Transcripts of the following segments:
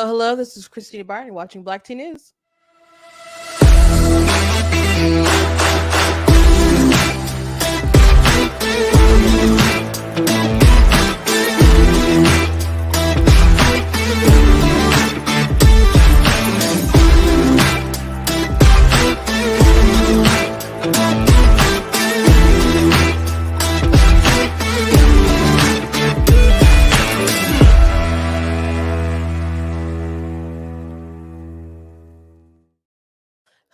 Hello, hello. This is Christina Barney watching Black Tea News.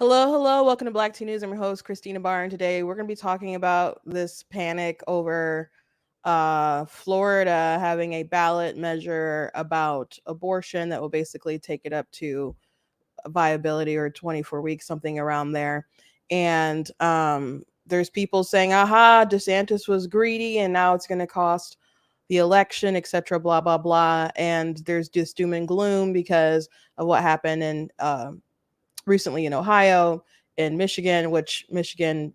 Hello, hello. Welcome to Black Tea News. I'm your host, Christina Barr, and today we're going to be talking about this panic over Florida having a ballot measure about abortion that will basically take it up to viability or 24 weeks, something around there. And there's people saying, aha, DeSantis was greedy and now it's going to cost the election, etc., blah, blah, blah. And there's just doom and gloom because of what happened in recently in Ohio and Michigan, which Michigan,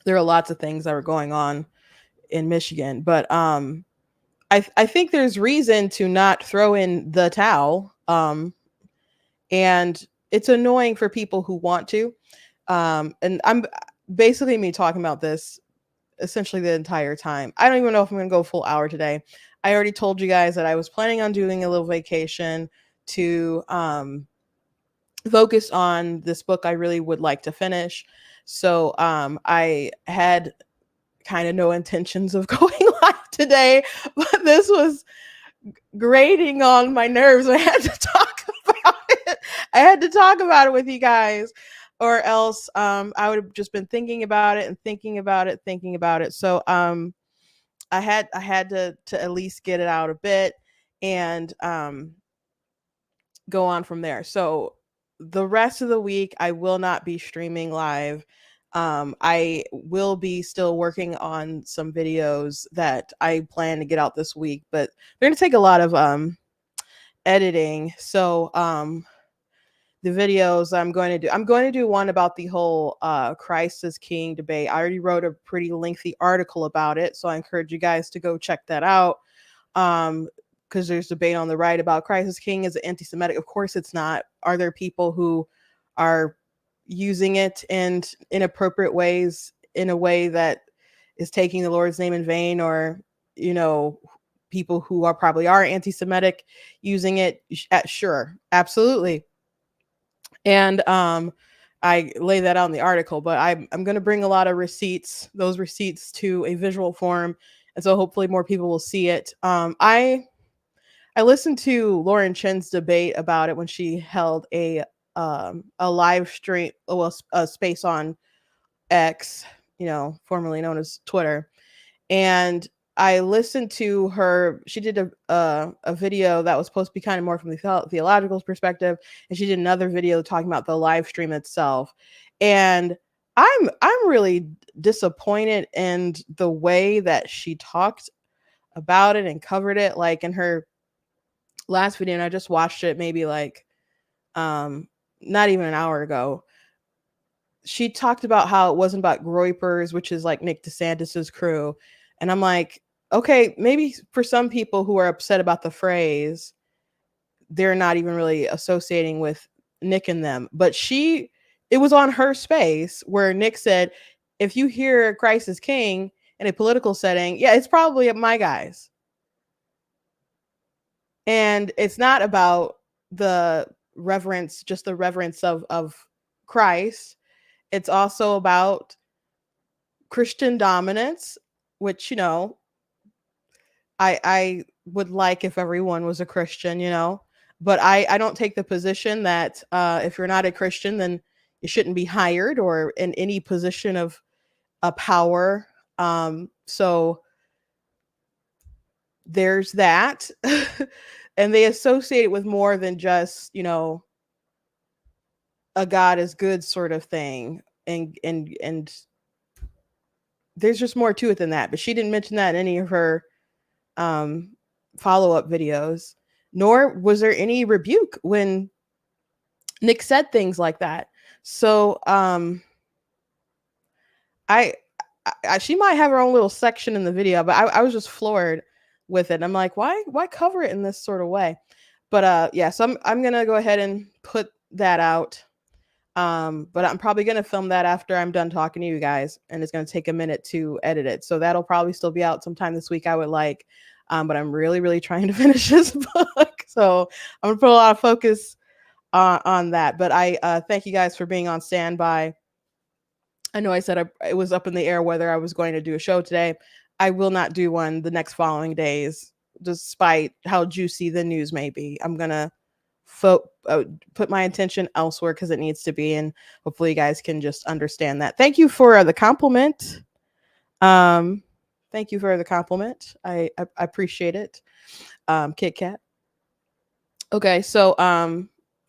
there are lots of things that are going on in Michigan. But I think there's reason to not throw in the towel. And it's annoying for people who want to. And I'm basically me talking about this essentially the entire time. I don't even know if I'm going to go full hour today. I already told you guys that I was planning on doing a little vacation to focus on this book I really would like to finish. So I had kind of no intentions of going live today, but this was grating on my nerves. I had to talk about it. I had to talk about it with you guys, or else I would have just been thinking about it and thinking about it, thinking about it. So I had to at least get it out a bit and go on from there. So the rest of the week, I will not be streaming live. I will be still working on some videos that I plan to get out this week, but they're going to take a lot of editing. So the videos I'm going to do one about the whole Christ is King debate. I already wrote a pretty lengthy article about it, so I encourage you guys to go check that out. Because there's debate on the right about Christ is King. Is it anti-Semitic? Of course it's not. Are there people who are using it in inappropriate ways, in a way that is taking the Lord's name in vain, or people who are probably anti-Semitic using it? Sure, absolutely. And I lay that out in the article, but I'm going to bring a lot of those receipts to a visual form, and so hopefully more people will see it. I listened to Lauren Chen's debate about it when she held a live stream, a space on X, formerly known as Twitter, and I listened to her. She did a video that was supposed to be kind of more from the theological perspective, and she did another video talking about the live stream itself. And I'm really disappointed in the way that she talked about it and covered it. Like in her last video, and I just watched it maybe like not even an hour ago. She talked about how it wasn't about Groypers, which is like Nick DeSantis's crew. And I'm like, okay, maybe for some people who are upset about the phrase, they're not even really associating with Nick and them. But it was on her space where Nick said, if you hear Christ is King in a political setting, yeah, it's probably my guys. And it's not about the reverence, just the reverence of Christ. It's also about Christian dominance, which, I would like if everyone was a Christian, but I don't take the position that if you're not a Christian, then you shouldn't be hired or in any position of power. So there's that. And they associate it with more than just, a God is good sort of thing. And there's just more to it than that. But she didn't mention that in any of her follow-up videos, nor was there any rebuke when Nick said things like that. So I she might have her own little section in the video, but I was just floored with it. I'm like, why cover it in this sort of way? But yeah, so I'm gonna go ahead and put that out. But I'm probably gonna film that after I'm done talking to you guys, and it's gonna take a minute to edit it. So that'll probably still be out sometime this week, I would like. But I'm really, really trying to finish this book. So I'm gonna put a lot of focus on that. But I thank you guys for being on standby. I know I said it was up in the air whether I was going to do a show today. I will not do one the next following days, despite how juicy the news may be. I'm gonna put my attention elsewhere because it needs to be, and hopefully you guys can just understand that. Thank you for the compliment. Um, Thank you for the compliment. I appreciate it. Kit Kat. Okay, so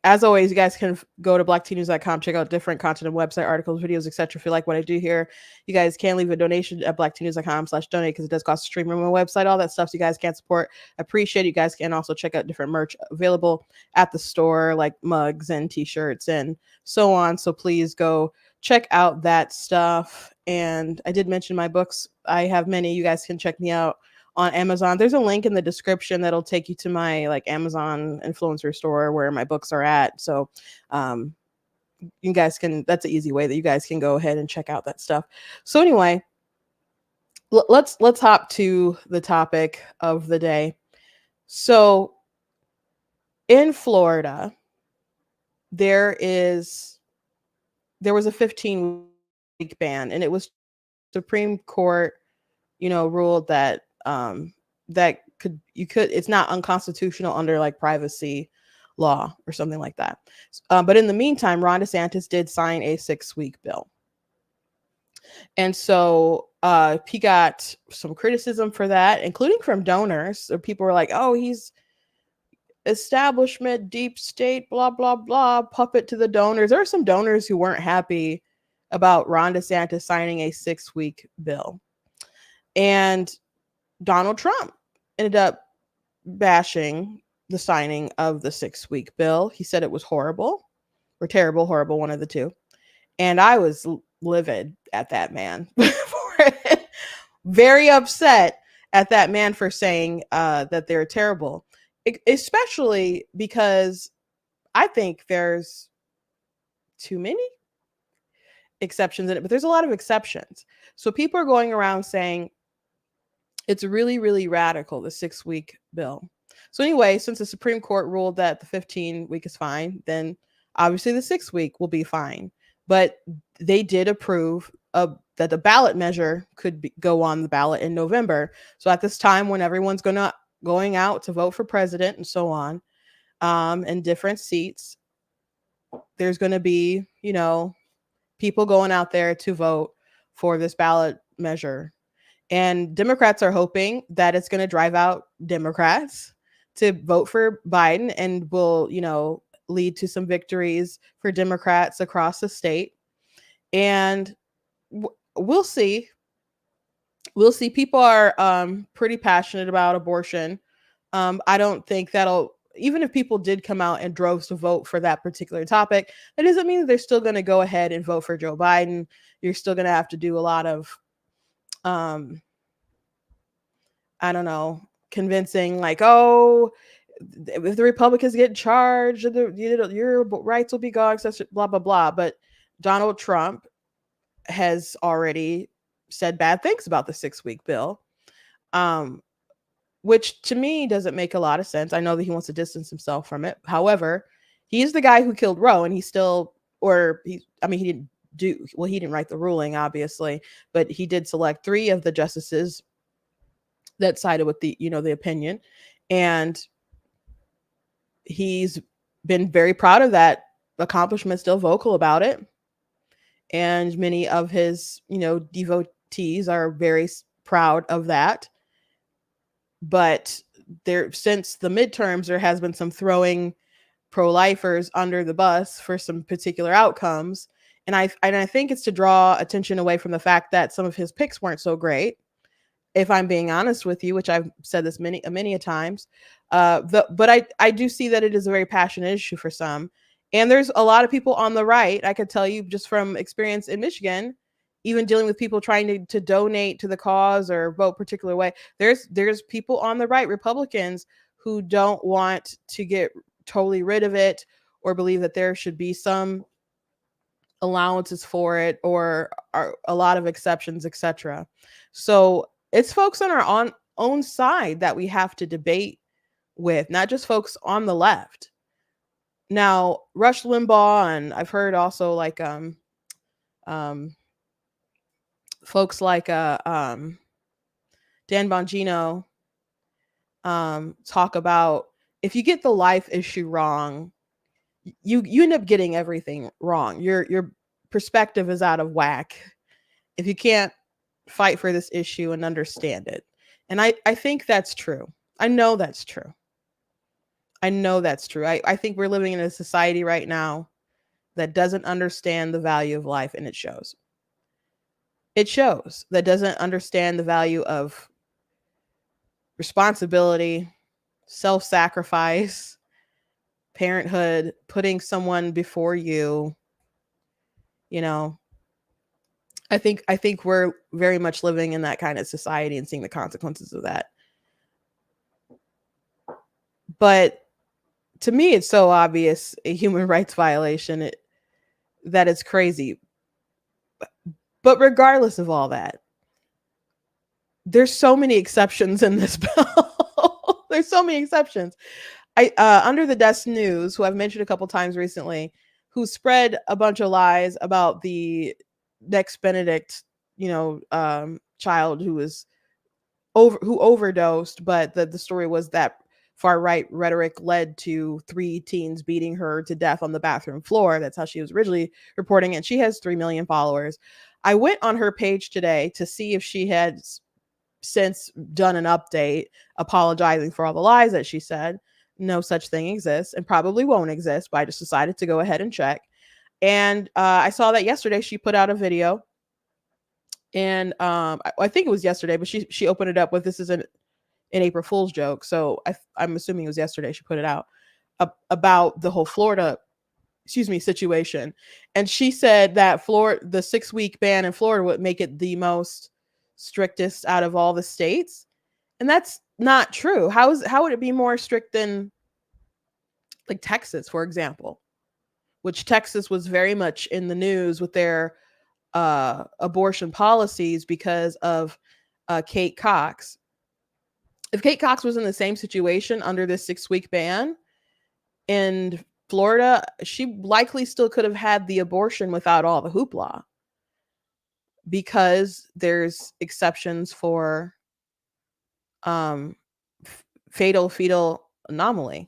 as always, you guys can go to blacktnews.com, check out different content and website articles, videos, etc. If you like what I do here, you guys can leave a donation at blacktnews.com/donate because it does cost a stream on my website, all that stuff. So you guys can support. I appreciate it. You guys can also check out different merch available at the store, like mugs and t-shirts and so on. So please go check out that stuff. And I did mention my books. I have many. You guys can check me out on Amazon. There's a link in the description that'll take you to my like Amazon influencer store where my books are at. So you guys can, that's an easy way that you guys can go ahead and check out that stuff. So anyway, let's hop to the topic of the day. So in Florida, there was a 15-week ban, and it was Supreme Court, ruled that that it's not unconstitutional under like privacy law or something like that. But in the meantime, Ron DeSantis did sign a 6-week bill. And so he got some criticism for that, including from donors. So people were like, oh, he's establishment, deep state, blah, blah, blah, puppet to the donors. There are some donors who weren't happy about Ron DeSantis signing a 6-week bill. And Donald Trump ended up bashing the signing of the 6-week bill. He said it was horrible or terrible, horrible, one of the two. And I was livid at that man for it. Very upset at that man for saying that they're terrible, especially because I think there's too many exceptions in it, but there's a lot of exceptions. So people are going around saying it's really, really radical, the 6-week bill. So anyway, since the Supreme Court ruled that the 15-week is fine, then obviously the 6-week will be fine. But they did approve that the ballot measure could go on the ballot in November. So at this time, when everyone's going out to vote for president and so on, in different seats, there's going to be, people going out there to vote for this ballot measure. And Democrats are hoping that it's going to drive out Democrats to vote for Biden and will, lead to some victories for Democrats across the state. And we'll see. We'll see. People are pretty passionate about abortion. I don't think even if people did come out in droves to vote for that particular topic, that doesn't mean that they're still going to go ahead and vote for Joe Biden. You're still going to have to do a lot of I don't know, convincing, like, oh, if the Republicans get charged, your rights will be gone, blah, blah, blah. But Donald Trump has already said bad things about the 6-week bill, which to me doesn't make a lot of sense. I know that he wants to distance himself from it. However, he's the guy who killed Roe, and he didn't write the ruling, obviously, but he did select 3 of the justices that sided with the opinion. And he's been very proud of that accomplishment, still vocal about it. And many of his, devotees are very proud of that. But since the midterms, there has been some throwing pro-lifers under the bus for some particular outcomes. And I think it's to draw attention away from the fact that some of his picks weren't so great, if I'm being honest with you, which I've said this many a times. But I do see that it is a very passionate issue for some. And there's a lot of people on the right, I could tell you just from experience in Michigan, even dealing with people trying to donate to the cause or vote a particular way. There's people on the right, Republicans, who don't want to get totally rid of it or believe that there should be some allowances for it or are a lot of exceptions, etc. So it's folks on our own side that we have to debate with, not just folks on the left. Now, Rush Limbaugh, and I've heard also like um folks like Dan Bongino talk about, if you get the life issue wrong, you end up getting everything wrong. Your perspective is out of whack if you can't fight for this issue and understand it. And I think that's true. I know that's true. I know that's true. I think we're living in a society right now that doesn't understand the value of life, and it shows. It shows, that doesn't understand the value of responsibility, self sacrifice, parenthood, putting someone before you. You know, I think we're very much living in that kind of society and seeing the consequences of that. But to me, it's so obvious a human rights violation that it's crazy. But regardless of all that, there's so many exceptions in this bill. There's so many exceptions. I Under the Desk News, who I've mentioned a couple times recently, who spread a bunch of lies about the next Benedict, child who overdosed, but the story was that far right rhetoric led to 3 teens beating her to death on the bathroom floor. That's how she was originally reporting it. She has 3 million followers. I went on her page today to see if she had since done an update apologizing for all the lies that she said. No such thing exists and probably won't exist, but I just decided to go ahead and check. And I saw that yesterday she put out a video, and I think it was yesterday, but she opened it up with, this is an April Fool's joke. So I'm assuming it was yesterday she put it out about the whole Florida, situation. And she said that the 6-week ban in Florida would make it the most strictest out of all the states. And that's not true. How would it be more strict than like Texas, for example, which Texas was very much in the news with their abortion policies because of Kate Cox. If Kate Cox was in the same situation under this 6-week ban in Florida, she likely still could have had the abortion without all the hoopla, because there's exceptions for fatal fetal anomaly.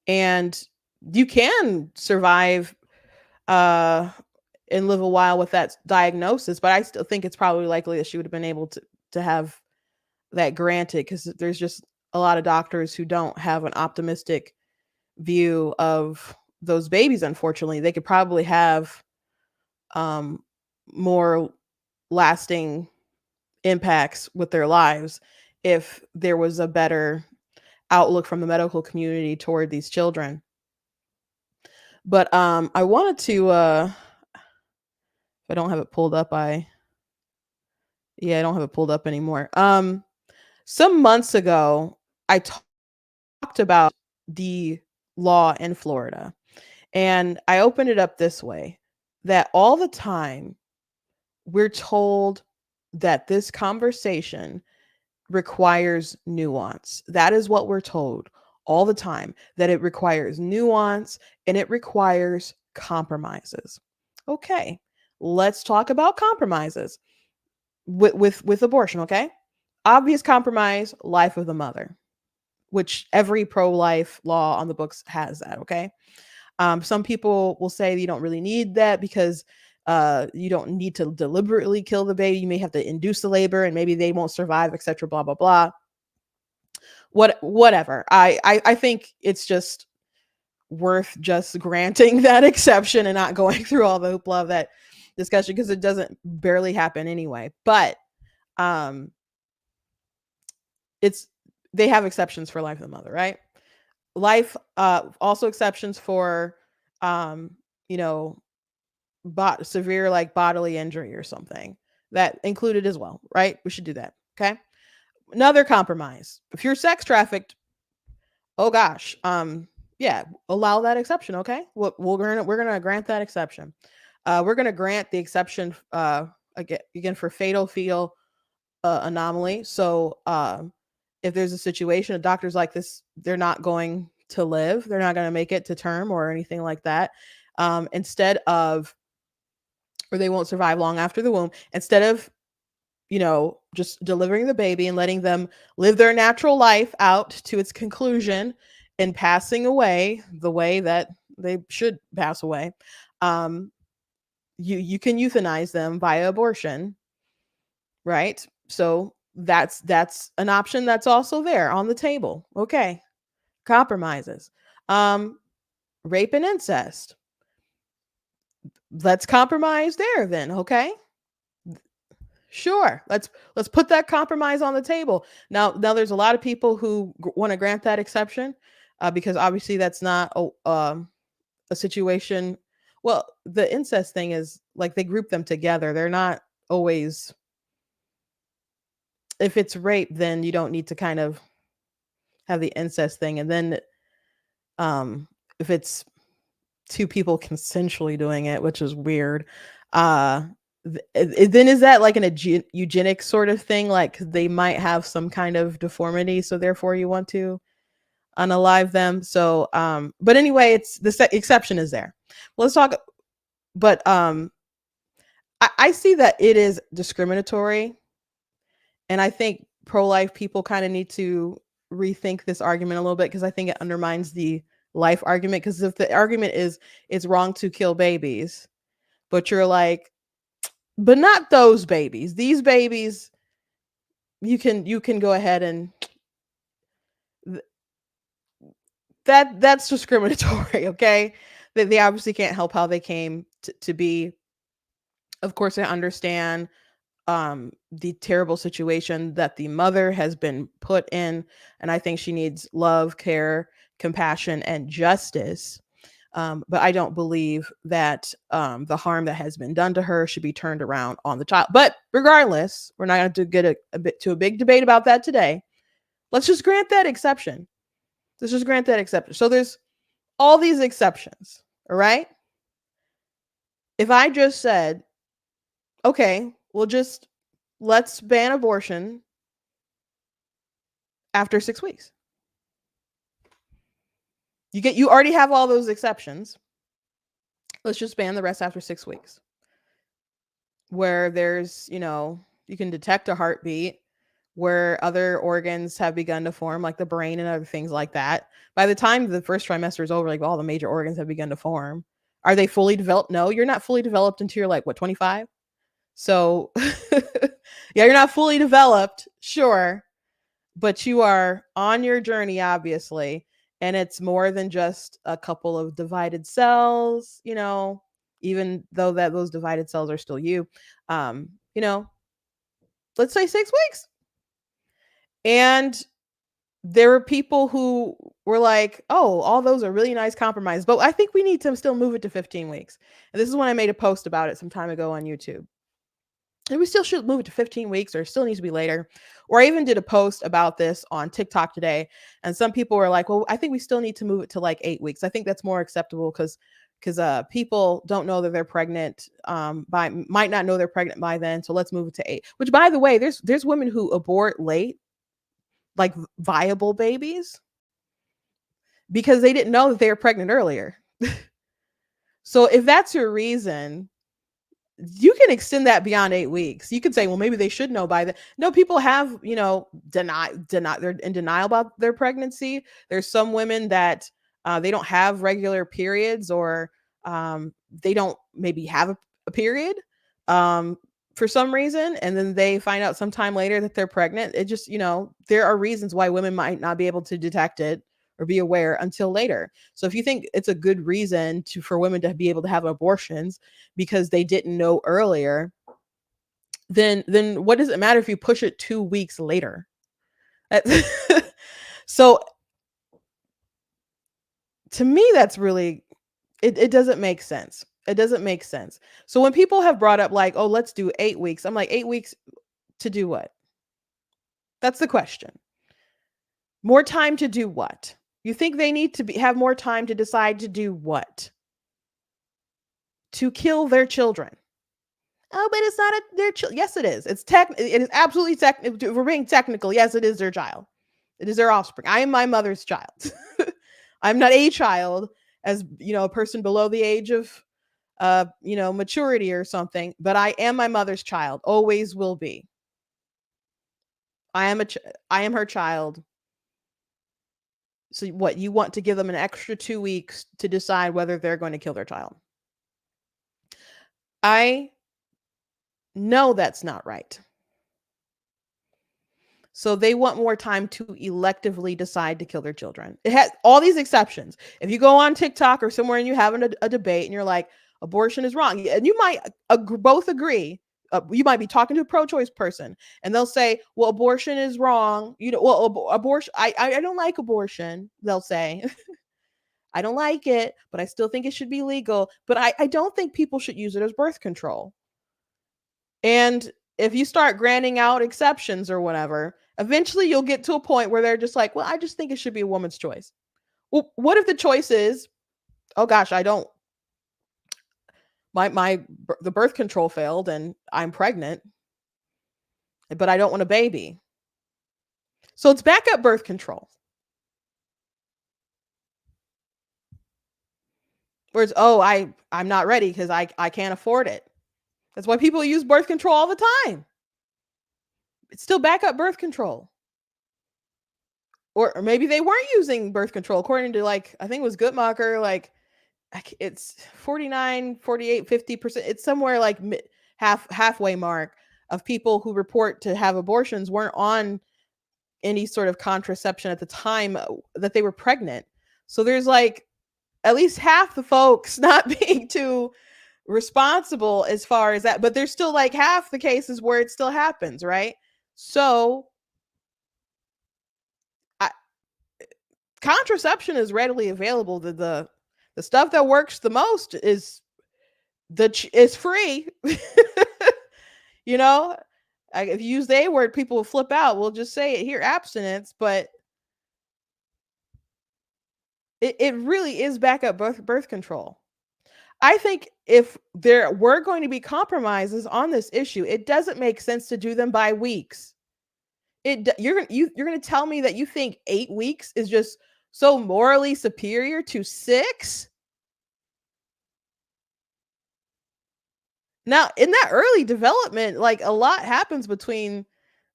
And you can survive and live a while with that diagnosis, but I still think it's probably likely that she would have been able to have that granted, because there's just a lot of doctors who don't have an optimistic view of those babies. Unfortunately, they could probably have more lasting impacts with their lives if there was a better outlook from the medical community toward these children. But I wanted to if I don't have it pulled up, I don't have it pulled up anymore. Some months ago, I talked about the law in Florida, and I opened it up this way, that all the time we're told that this conversation requires nuance. That is what we're told all the time, that it requires nuance and it requires compromises. Okay, let's talk about compromises with abortion, okay? Obvious compromise, life of the mother, which every pro-life law on the books has that, okay? Some people will say you don't really need that because you don't need to deliberately kill the baby. You may have to induce the labor and maybe they won't survive, etc. Blah, blah, blah. Whatever. I think it's just worth just granting that exception and not going through all the hoopla of that discussion, because it doesn't barely happen anyway. But they have exceptions for life of the mother, right? Life, also exceptions for severe like bodily injury or something, that included as well, right? We should do that. Okay. Another compromise: if you're sex trafficked, Oh gosh. Yeah, allow that exception, okay? We're gonna grant that exception. We're gonna grant the exception again for fatal fetal anomaly. So if there's a situation, a doctor's like this, they're not going to live, they're not going to make it to term or anything like that. Instead of, or they won't survive long after the womb. Instead of, just delivering the baby and letting them live their natural life out to its conclusion and passing away the way that they should pass away, um, you can euthanize them via abortion, right? So that's an option that's also there on the table. Okay, compromises. Um, Rape and incest. Let's compromise there then. Okay, sure. Let's put that compromise on the table. Now there's a lot of people who want to grant that exception, because obviously that's not a situation. Well, the incest thing is like they group them together. They're not always. If it's rape, then you don't need to kind of have the incest thing, and then um if it's two people consensually doing it, which is weird, uh then is that like an eugenic sort of thing, like they might have some kind of deformity, so therefore you want to unalive them? So but anyway, it's the exception is there. Let's talk. But I see that it is discriminatory, and I think pro-life people kind of need to rethink this argument a little bit, because I think it undermines the life argument. Because if the argument is it's wrong to kill babies, but you're like, but not those babies. These babies, you can go ahead and that's discriminatory. Okay, they obviously can't help how they came to be. Of course, I understand the terrible situation that the mother has been put in, and I think she needs love, care, compassion, and justice. But I don't believe that the harm that has been done to her should be turned around on the child. But regardless, we're not going to get a big debate about that today. Let's just grant that exception. Let's just grant that exception. So there's all these exceptions. All right. If I just said, okay, we'll just let's ban abortion after 6 weeks. You already have all those exceptions. Let's just ban the rest after 6 weeks. Where there's, you can detect a heartbeat, where other organs have begun to form, like the brain and other things like that. By the time the first trimester is over, like all the major organs have begun to form. Are they fully developed? No, you're not fully developed until you're like, what, 25? So, yeah, you're not fully developed, sure, but you are on your journey, obviously. And it's more than just a couple of divided cells, even though that those divided cells are still you. Um, you know, let's say 6 weeks. And there were people who were like, oh, all those are really nice compromises, but I think we need to still move it to 15 weeks. And this is when I made a post about it some time ago on YouTube. And we still should move it to 15 weeks, or it still needs to be later. Or I even did a post about this on TikTok today. And some people were like, well, I think we still need to move it to like 8 weeks. I think that's more acceptable because people don't know that they're pregnant, might not know they're pregnant by then. So let's move it to 8. Which, by the way, there's women who abort late, like viable babies, because they didn't know that they were pregnant earlier. So if that's your reason, you can extend that beyond 8 weeks. You could say, well, maybe they should know by then. No, people have, deny they're in denial about their pregnancy. There's some women that they don't have regular periods, or they don't maybe have a period um, for some reason, and then they find out sometime later that they're pregnant. It just, there are reasons why women might not be able to detect it or be aware until later. So if you think it's a good reason for women to be able to have abortions because they didn't know earlier, then what does it matter if you push it 2 weeks later? So to me, that's really, it doesn't make sense. It doesn't make sense. So when people have brought up like, oh, let's do 8 weeks, I'm like, 8 weeks to do what? That's the question. More time to do what? You think they need to have more time to decide to do what? To kill their children. Oh, but it's not their child. Yes, it is. It is absolutely technical. If we're being technical, yes, it is their child. It is their offspring. I am my mother's child. I'm not a child, as a person below the age of maturity or something, but I am my mother's child. Always will be. I am her child. So what, you want to give them an extra 2 weeks to decide whether they're going to kill their child? I know that's not right. So they want more time to electively decide to kill their children. It has all these exceptions. If you go on TikTok or somewhere and you're having a debate and you're like, abortion is wrong, and you might both agree. You might be talking to a pro-choice person and they'll say, well, abortion is wrong. Abortion, I don't like abortion, they'll say. I don't like it, but I still think it should be legal. But I don't think people should use it as birth control. And if you start granting out exceptions or whatever, eventually you'll get to a point where they're just like, well, I just think it should be a woman's choice. Well, what if the choice is, oh gosh, I don't, the birth control failed and I'm pregnant, but I don't want a baby. So it's backup birth control. Whereas, oh, I'm not ready because I can't afford it. That's why people use birth control all the time. It's still backup birth control. Or maybe they weren't using birth control, according to, like, I think it was Guttmacher, like, it's 49, 48, 50%. It's somewhere like halfway mark of people who report to have abortions weren't on any sort of contraception at the time that they were pregnant. So there's like at least half the folks not being too responsible as far as that, but there's still like half the cases where it still happens, right? So contraception is readily available. The stuff that works the most is free. If you use the A word, people will flip out. We'll just say it here, abstinence, but it really is backup birth control. I think if there were going to be compromises on this issue, it doesn't make sense to do them by weeks. You're going to tell me that you think 8 weeks is just so morally superior to 6? Now, in that early development, like, a lot happens between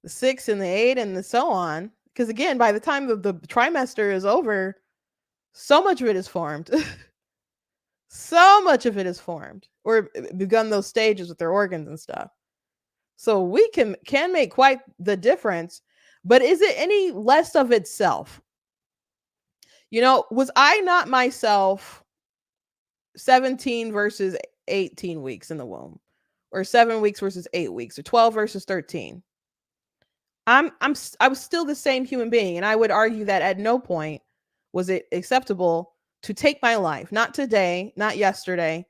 the 6 and the 8 and so on. Because again, by the time the trimester is over, so much of it is formed. So much of it is formed or begun those stages with their organs and stuff. So we can make quite the difference, but is it any less of itself? Was I not myself 17 versus 18 weeks in the womb, or 7 weeks versus 8 weeks, or 12 versus 13? I was still the same human being, and I would argue that at no point was it acceptable to take my life. Not today, not yesterday,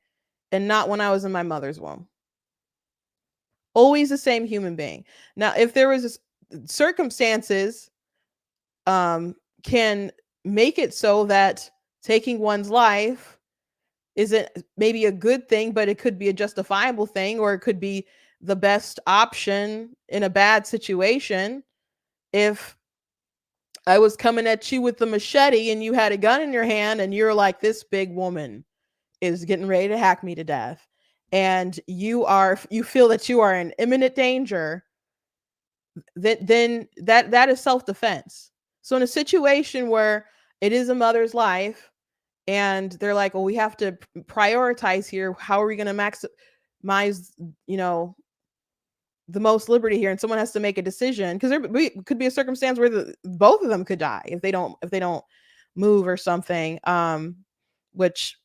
and not when I was in my mother's womb. Always the same human being. Now, if there was circumstances can make it so that taking one's life isn't maybe a good thing, but it could be a justifiable thing, or it could be the best option in a bad situation. If I was coming at you with the machete and you had a gun in your hand and you're like, this big woman is getting ready to hack me to death, and you feel that you are in imminent danger, then that is self-defense. So in a situation where it is a mother's life and they're like, well, we have to prioritize here, how are we going to maximize the most liberty here, and someone has to make a decision, because there could be a circumstance where both of them could die if they don't move or something, which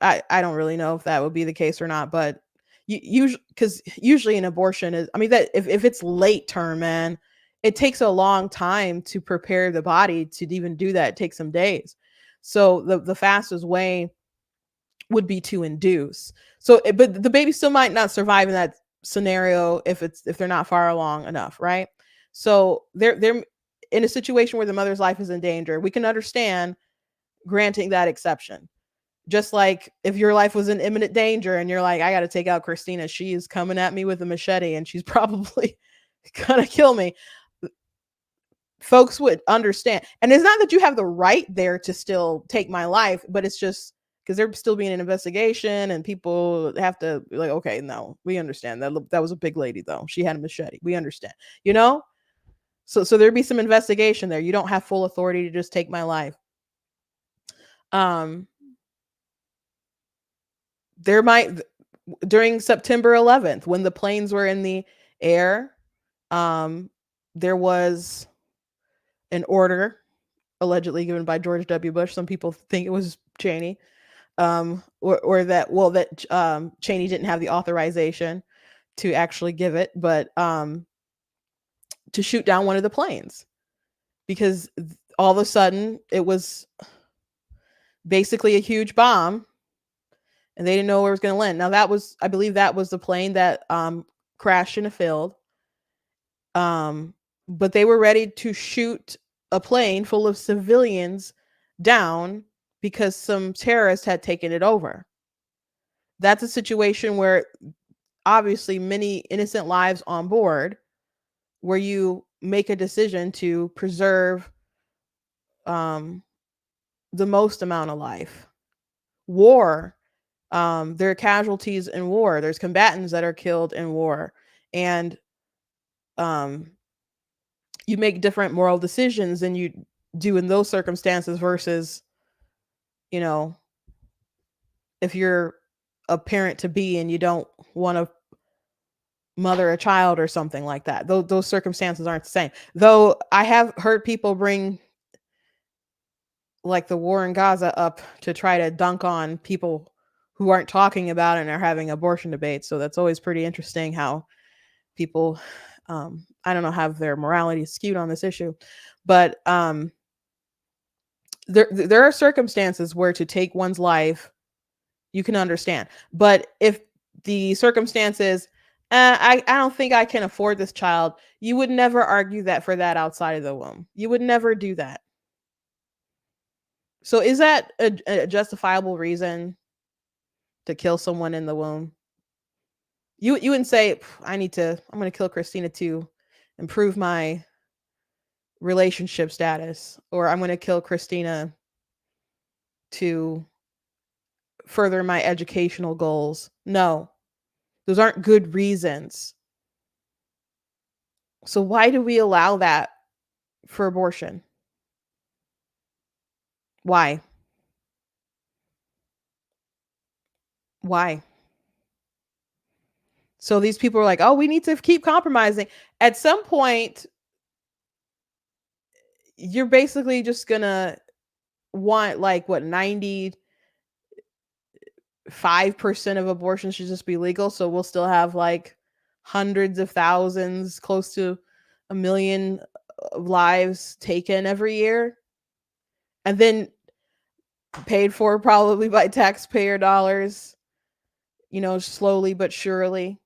I don't really know if that would be the case or not, but usually an abortion is, I mean, that if it's late term, man, it takes a long time to prepare the body to even do that. It takes some days. So the fastest way would be to induce. So, but the baby still might not survive in that scenario if they're not far along enough, right? So there in a situation where the mother's life is in danger, we can understand granting that exception. Just like if your life was in imminent danger and you're like, I got to take out Christina. She is coming at me with a machete and she's probably going to kill me. Folks would understand. And it's not that you have the right there to still take my life, but it's just because there's still being an investigation and people have to be like, okay, no, we understand that was a big lady though. She had a machete. We understand, you know? So there'd be some investigation there. You don't have full authority to just take my life. There might during September 11th when the planes were in the air, there was an order allegedly given by George W. Bush. Some people think it was Cheney, or that Cheney didn't have the authorization to actually give it, but to shoot down one of the planes because all of a sudden it was basically a huge bomb and they didn't know where it was going to land. Now I believe that was the plane that crashed in a field. But they were ready to shoot a plane full of civilians down because some terrorists had taken it over. That's a situation where obviously many innocent lives on board, where you make a decision to preserve the most amount of life. War, there are casualties in war. There's combatants that are killed in war, and you make different moral decisions than you do in those circumstances versus, you know, if you're a parent to be and you don't want to mother a child or something like that. Those circumstances aren't the same. Though I have heard people bring like the war in Gaza up to try to dunk on people who aren't talking about it and are having abortion debates. So that's always pretty interesting how people, I don't know, have their morality skewed on this issue. But there are circumstances where to take one's life, you can understand. But if the circumstances, I don't think I can afford this child, you would never argue that for that outside of the womb. You would never do that. So is that a justifiable reason to kill someone in the womb? You wouldn't say, I'm going to kill Christina to improve my relationship status, or I'm going to kill Christina to further my educational goals. No, those aren't good reasons. So why do we allow that for abortion? Why? Why? So these people are like, oh, we need to keep compromising. At some point, you're basically just gonna want like what 95% of abortions should just be legal. So we'll still have like hundreds of thousands, close to 1 million lives taken every year. And then paid for probably by taxpayer dollars, slowly but surely.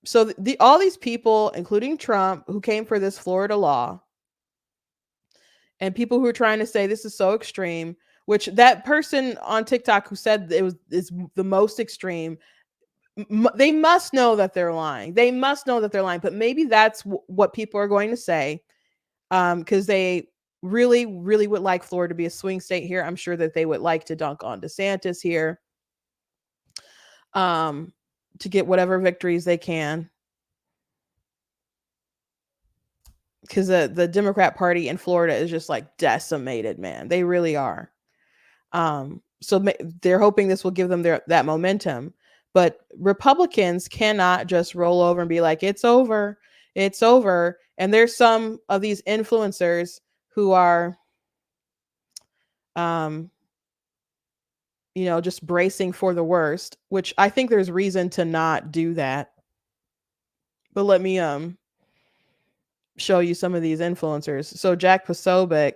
So all these people, including Trump, who came for this Florida law, and people who are trying to say this is so extreme, which that person on TikTok who said is the most extreme, they must know that they're lying. They must know that they're lying. But maybe that's what people are going to say, because they really, really would like Florida to be a swing state here. I'm sure that they would like to dunk on DeSantis here, to get whatever victories they can. Because the Democrat Party in Florida is just like decimated, man. They really are. So they're hoping this will give them that momentum. But Republicans cannot just roll over and be like, it's over. It's over. And there's some of these influencers who are, just bracing for the worst, which I think there's reason to not do that. But let me show you some of these influencers. So Jack Posobiec,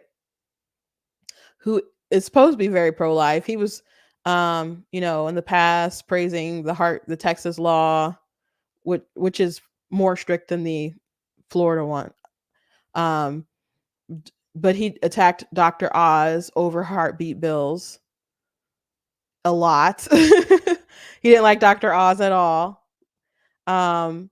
who is supposed to be very pro-life, he was in the past praising the Texas law, which is more strict than the Florida one. Um, but he attacked Dr. Oz over heartbeat bills a lot. He didn't like Dr. Oz at all. Um,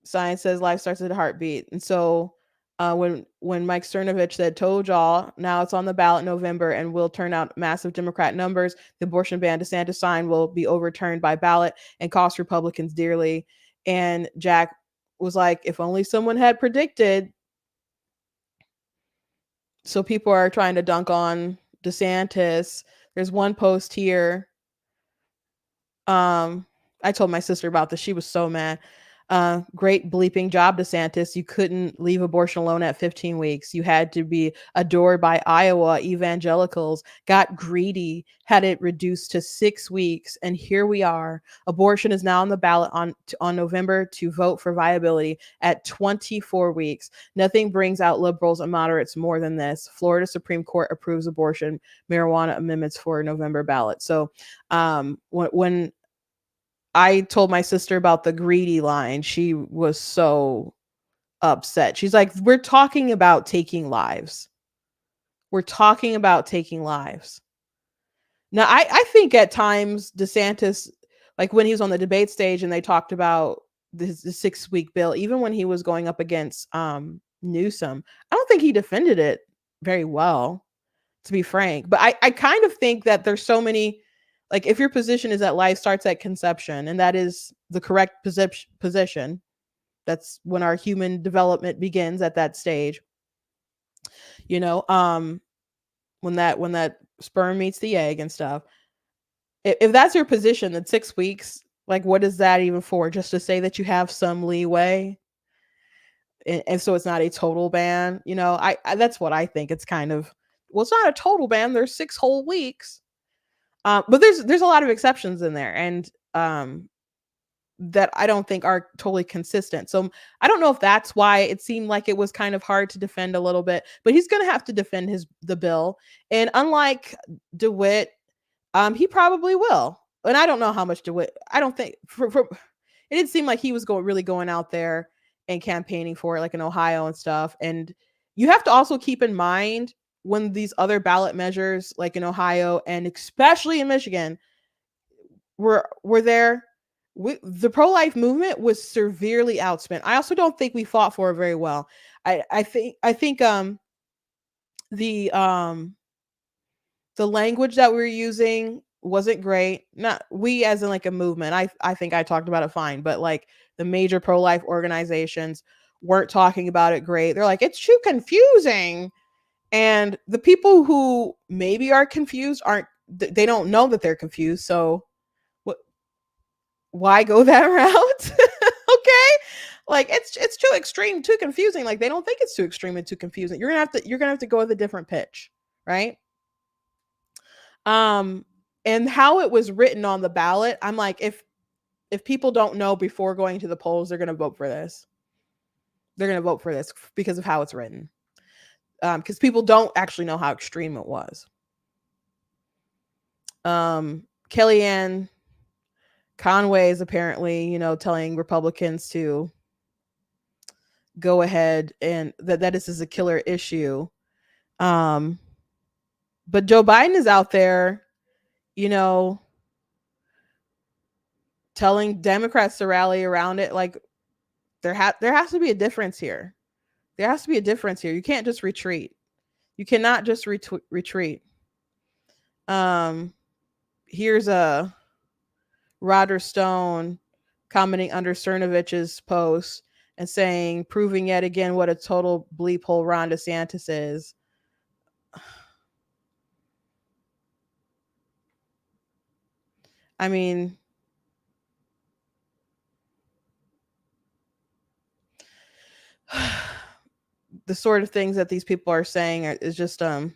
Science says life starts at a heartbeat. And so when Mike Cernovich said, told y'all, now it's on the ballot in November and will turn out massive Democrat numbers, the abortion ban DeSantis signed will be overturned by ballot and cost Republicans dearly. And Jack was like, if only someone had predicted. So people are trying to dunk on DeSantis. There's one post here. I told my sister about this. She was so mad. Great bleeping job, DeSantis. You couldn't leave abortion alone at 15 weeks. You had to be adored by Iowa evangelicals, got greedy, had it reduced to 6 weeks. And here we are. Abortion is now on the ballot on November to vote for viability at 24 weeks. Nothing brings out liberals and moderates more than this. Florida Supreme Court approves abortion marijuana amendments for November ballot. So when I told my sister about the greedy line, she was so upset. She's like, we're talking about taking lives. We're talking about taking lives. Now, I think at times DeSantis, like when he was on the debate stage and they talked about the 6-week bill, even when he was going up against Newsom, I don't think he defended it very well, to be frank. But I kind of think that there's so many, like if your position is that life starts at conception and that is the correct position, that's when our human development begins at that stage, you know, when that sperm meets the egg and stuff. If that's your position, then 6 weeks, like what is that even for? Just to say that you have some leeway, and so it's not a total ban. You know, I that's what I think. It's kind of, well, it's not a total ban. There's 6 whole weeks. But there's a lot of exceptions in there, and that I don't think are totally consistent. So I don't know if that's why it seemed like it was kind of hard to defend a little bit. But he's going to have to defend the bill, and unlike DeWitt, he probably will. And I don't know how much DeWitt. I don't think it didn't seem like he was really going out there and campaigning for it, like in Ohio and stuff. And you have to also keep in mind when these other ballot measures, like in Ohio and especially in Michigan, were there, the pro-life movement was severely outspent. I also don't think we fought for it very well. I think the language that we were using wasn't great. Not we as in like a movement. I think I talked about it fine, but like the major pro-life organizations weren't talking about it great. They're like, it's too confusing. And the people who maybe are confused aren't, they don't know that they're confused. So what, why go that route? Okay? Like it's too extreme, too confusing. Like they don't think it's too extreme and too confusing. You're gonna have to go with a different pitch, right? And how it was written on the ballot, I'm like, if people don't know before going to the polls, they're gonna vote for this. They're gonna vote for this because of how it's written. Because people don't actually know how extreme it was. Kellyanne Conway is apparently, you know, telling Republicans to go ahead and that this is a killer issue. But Joe Biden is out there, you know, telling Democrats to rally around it. Like there has to be a difference here. There has to be a difference here. You can't just retreat. You cannot just retreat. Here's a Roger Stone commenting under Cernovich's post and saying, proving yet again what a total bleep hole Ron DeSantis is. I mean, the sort of things that these people are saying is just a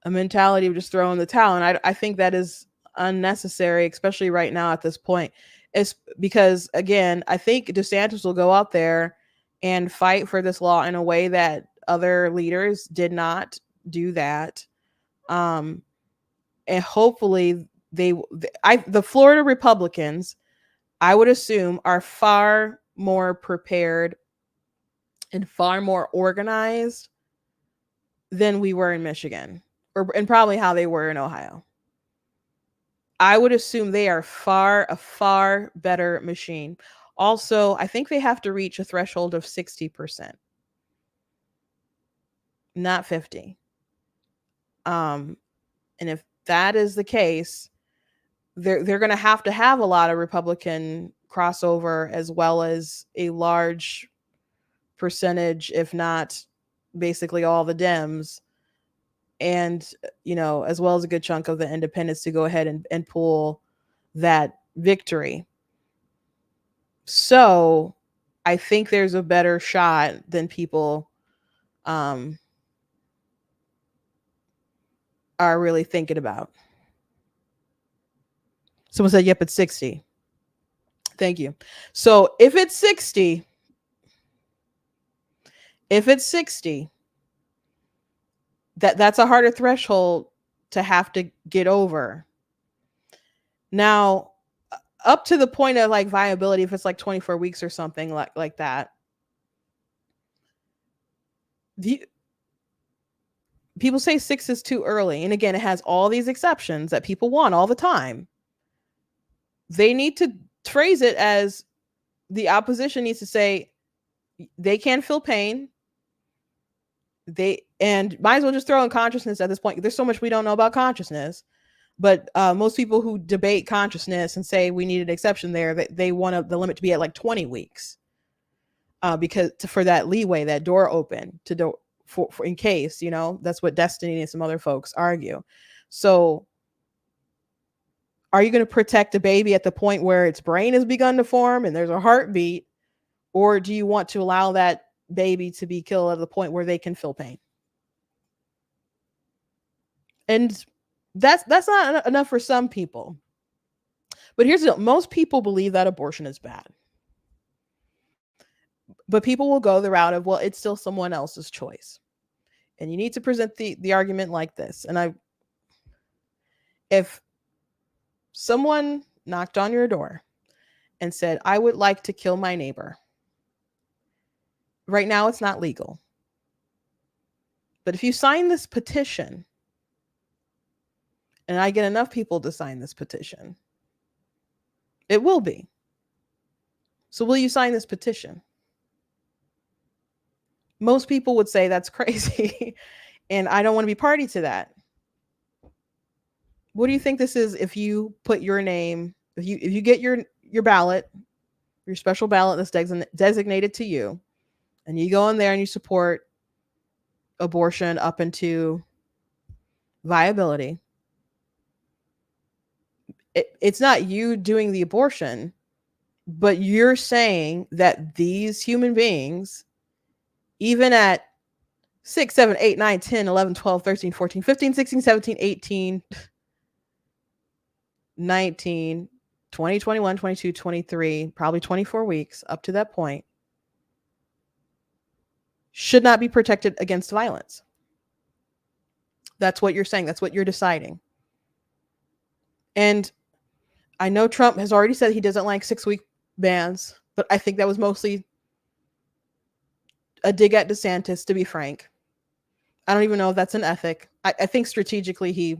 mentality of just throwing the towel. And I think that is unnecessary, especially right now at this point. It's because, again, I think DeSantis will go out there and fight for this law in a way that other leaders did not do that. And hopefully the Florida Republicans, I would assume, are far more prepared and far more organized than we were in Michigan, and probably how they were in Ohio. I would assume they are a far better machine. Also, I think they have to reach a threshold of 60%, not 50. And if that is the case, they're going to have a lot of Republican crossover, as well as a large percentage, if not basically all the Dems, and as well as a good chunk of the independents, to go ahead and pull that victory. So I think there's a better shot than people are really thinking about. Someone said, yep, it's 60. Thank you. So if it's 60, that's a harder threshold to have to get over. Now, up to the point of like viability, if it's like 24 weeks or something like that, people say 6 is too early. And again, it has all these exceptions that people want all the time. They need to phrase it as, the opposition needs to say they can feel pain. And might as well just throw in consciousness at this point. There's so much we don't know about consciousness. But most people who debate consciousness and say we need an exception there, that they want the limit to be at like 20 weeks, because for that leeway, that door open to for in case, that's what Destiny and some other folks argue. So are you going to protect the baby at the point where its brain has begun to form and there's a heartbeat, or do you want to allow that baby to be killed at the point where they can feel pain? And that's not enough for some people. But here's the deal. Most people believe that abortion is bad. But people will go the route of, well, it's still someone else's choice. And you need to present the argument like this. And if someone knocked on your door and said, I would like to kill my neighbor, right now it's not legal. But if you sign this petition, and I get enough people to sign this petition, it will be. So will you sign this petition? Most people would say that's crazy, and I don't want to be party to that. What do you think this is if you put your name, if you get your ballot, your special ballot that's designated to you, and you go in there and you support abortion up into viability? It's not you doing the abortion, but you're saying that these human beings, even at 6, 7, 8, 9, 10, 11, 12, 13, 14, 15, 16, 17, 18, 19, 20, 21, 22, 23, probably 24 weeks up to that point, should not be protected against violence. That's what you're saying. That's what you're deciding. And I know Trump has already said he doesn't like 6-week bans, but I think that was mostly a dig at DeSantis, to be frank. I don't even know if that's an ethic. I think strategically he,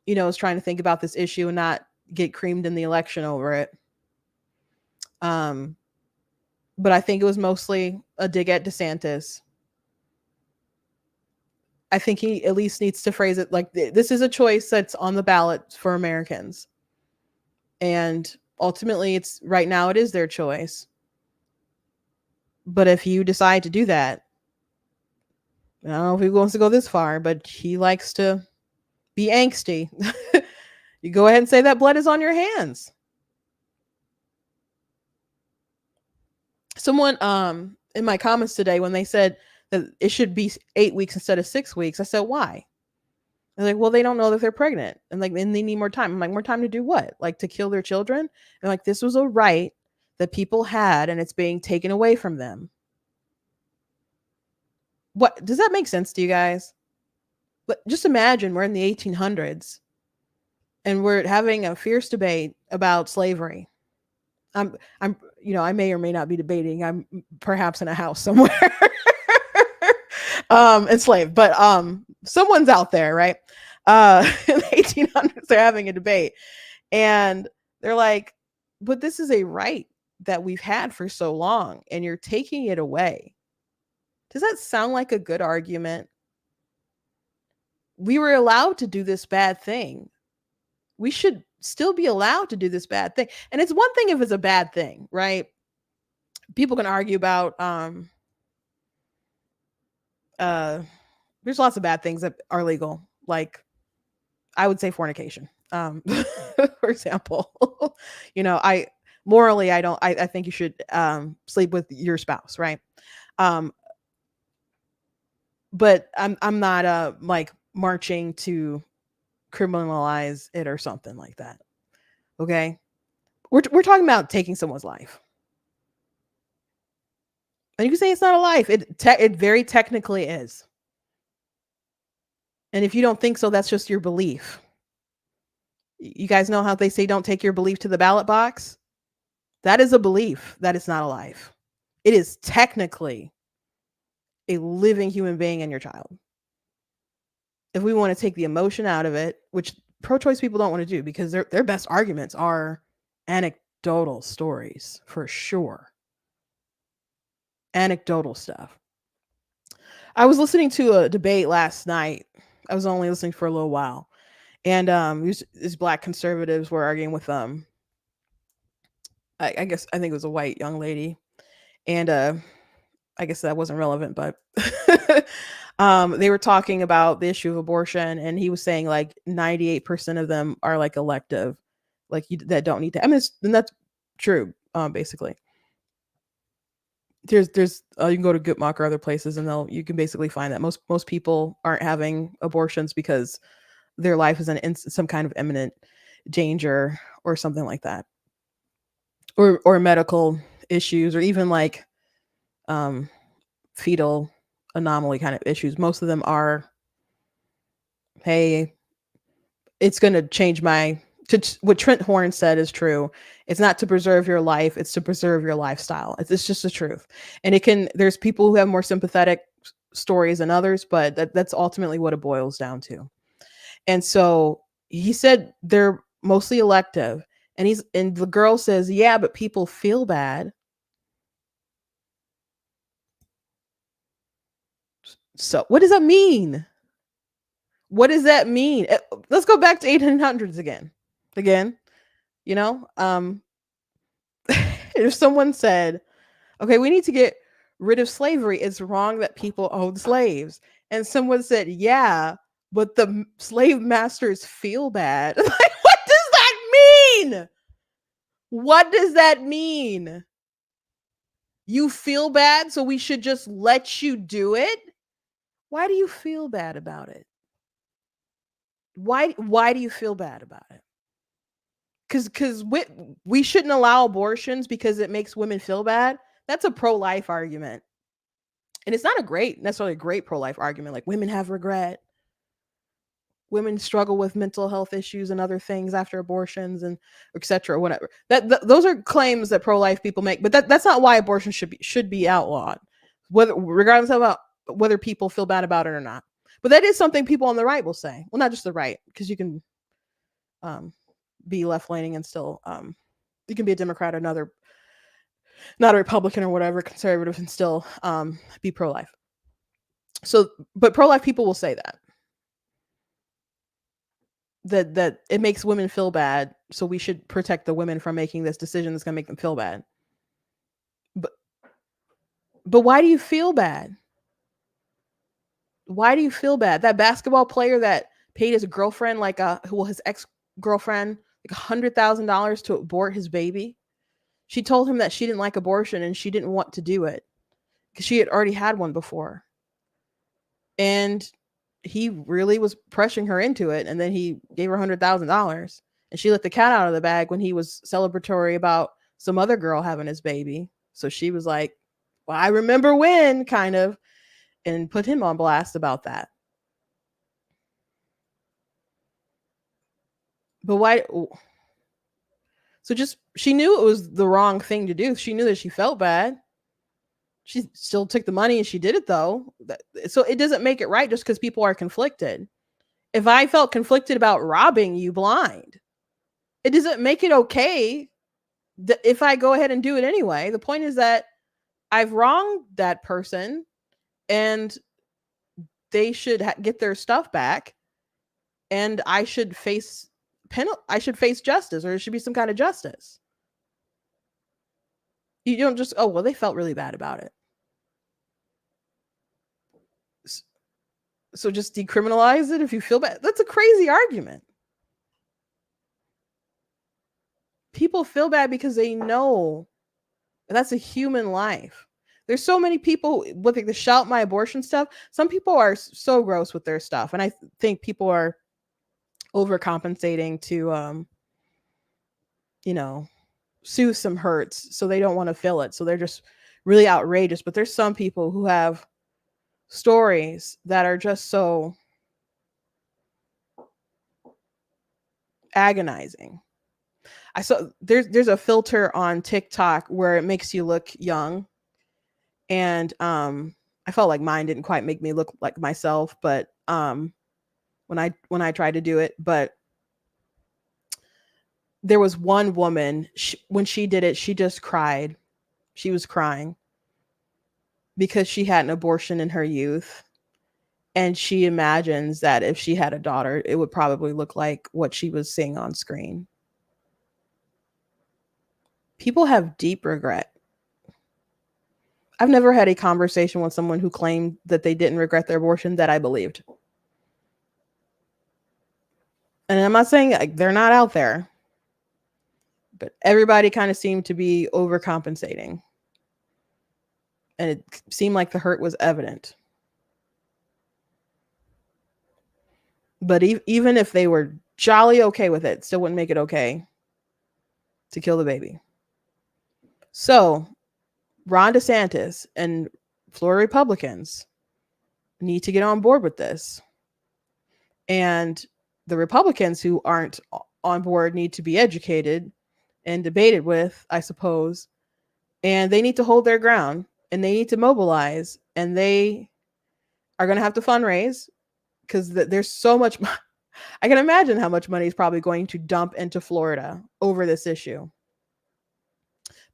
is trying to think about this issue and not get creamed in the election over it. But I think it was mostly a dig at DeSantis. I think he at least needs to phrase it like, this is a choice that's on the ballot for Americans. And ultimately, right now it is their choice. But if you decide to do that, I don't know if he wants to go this far, but he likes to be angsty. You go ahead and say that blood is on your hands. Someone in my comments today, when they said that it should be 8 weeks instead of 6 weeks, I said, why? They're like, well, they don't know that they're pregnant, and like, then they need more time. I'm like, more time to do what? Like, to kill their children? And like, this was a right that people had, and it's being taken away from them. What does that make sense to you guys? But just imagine we're in the 1800s and we're having a fierce debate about slavery. I'm, I may or may not be debating. I'm perhaps in a house somewhere, enslaved, but someone's out there, right? In the 1800s, they're having a debate, and they're like, "But this is a right that we've had for so long, and you're taking it away." Does that sound like a good argument? We were allowed to do this bad thing. We should still be allowed to do this bad thing. And it's one thing if it's a bad thing, right? People can argue about uh there's lots of bad things that are legal. Like I would say fornication. For example. I morally I think you should sleep with your spouse, right? Um but I'm not like marching to criminalize it or something like that. Okay? We're talking about taking someone's life. And you can say it's not a life. It very technically is. And if you don't think so, that's just your belief. You guys know how they say don't take your belief to the ballot box? That is a belief that it's not a life. It is technically a living human being and your child. If we want to take the emotion out of it, which pro-choice people don't want to do because their best arguments are anecdotal stories for sure. Anecdotal stuff. I was listening to a debate last night. I was only listening for a little while. And these black conservatives were arguing with I guess I think it was a white young lady. And I guess that wasn't relevant, but they were talking about the issue of abortion, and he was saying like 98% of them are like elective, like that don't need to. I mean, and that's true, basically. There's you can go to Gutmach or other places, and you can basically find that most people aren't having abortions because their life is in some kind of imminent danger or something like that, or medical issues, or even like um fetal anomaly kind of issues. Most of them are, hey, it's going to change what Trent Horn said is true. It's not to preserve your life, it's to preserve your lifestyle. It's just the truth. And there's people who have more sympathetic stories than others, but that's ultimately what it boils down to. And so he said they're mostly elective. And the girl says, yeah, but people feel bad. So what does that mean? What does that mean? Let's go back to 1800s again. Again, you know, if someone said, okay, we need to get rid of slavery, it's wrong that people own slaves. And someone said, yeah, but the slave masters feel bad. Like, what does that mean? What does that mean? You feel bad, so we should just let you do it? Why do you feel bad about it? Why do you feel bad about it? Because we shouldn't allow abortions because it makes women feel bad. That's a pro-life argument. And it's not necessarily a great pro-life argument. Like, women have regret. Women struggle with mental health issues and other things after abortions, and etc. Whatever. Those are claims that pro-life people make, but that's not why abortion should be outlawed. Regardless of whether people feel bad about it or not. But that is something people on the right will say. Well, not just the right, because you can be left-leaning and still you can be a Democrat or not a Republican or whatever, conservative, and still be pro-life. So, but pro-life people will say that it makes women feel bad, so we should protect the women from making this decision that's going to make them feel bad. But why do you feel bad? Why do you feel bad? That basketball player that paid his girlfriend his ex-girlfriend like $100,000 to abort his baby. She told him that she didn't like abortion and she didn't want to do it because she had already had one before. And he really was pressuring her into it. And then he gave her $100,000, and she let the cat out of the bag when he was celebratory about some other girl having his baby. So she was like, well, I remember when, kind of, and put him on blast about that. But why? So just she knew it was the wrong thing to do. She knew that she felt bad. She still took the money and she did it though. So it doesn't make it right just because people are conflicted. If I felt conflicted about robbing you blind, it doesn't make it okay if I go ahead and do it anyway. The point is that I've wronged that person and they should get their stuff back, and I should face I should face justice, or there should be some kind of justice. You don't just, oh well, they felt really bad about it, so just decriminalize it if you feel bad. That's a crazy argument. People feel bad because they know that's a human life. There's so many people with like the shout my abortion stuff. Some people are so gross with their stuff, and I think people are overcompensating to you know, soothe some hurts, so they don't want to feel it, so they're just really outrageous. But there's some people who have stories that are just so agonizing. I saw there's a filter on TikTok where it makes you look young, and I felt like mine didn't quite make me look like myself, but when I tried to do it, but there was one woman, when she did it, she just cried. She was crying because she had an abortion in her youth, and she imagines that if she had a daughter, it would probably look like what she was seeing on screen. People have deep regret. I've never had a conversation with someone who claimed that they didn't regret their abortion that I believed. And I'm not saying like, they're not out there, but everybody kind of seemed to be overcompensating. And it seemed like the hurt was evident. But even if they were jolly okay with it, still wouldn't make it okay to kill the baby. So Ron DeSantis and Florida Republicans need to get on board with this. And the Republicans who aren't on board need to be educated and debated with, I suppose. And they need to hold their ground, and they need to mobilize, and they are going to have to fundraise because there's so much. I can imagine how much money is probably going to dump into Florida over this issue.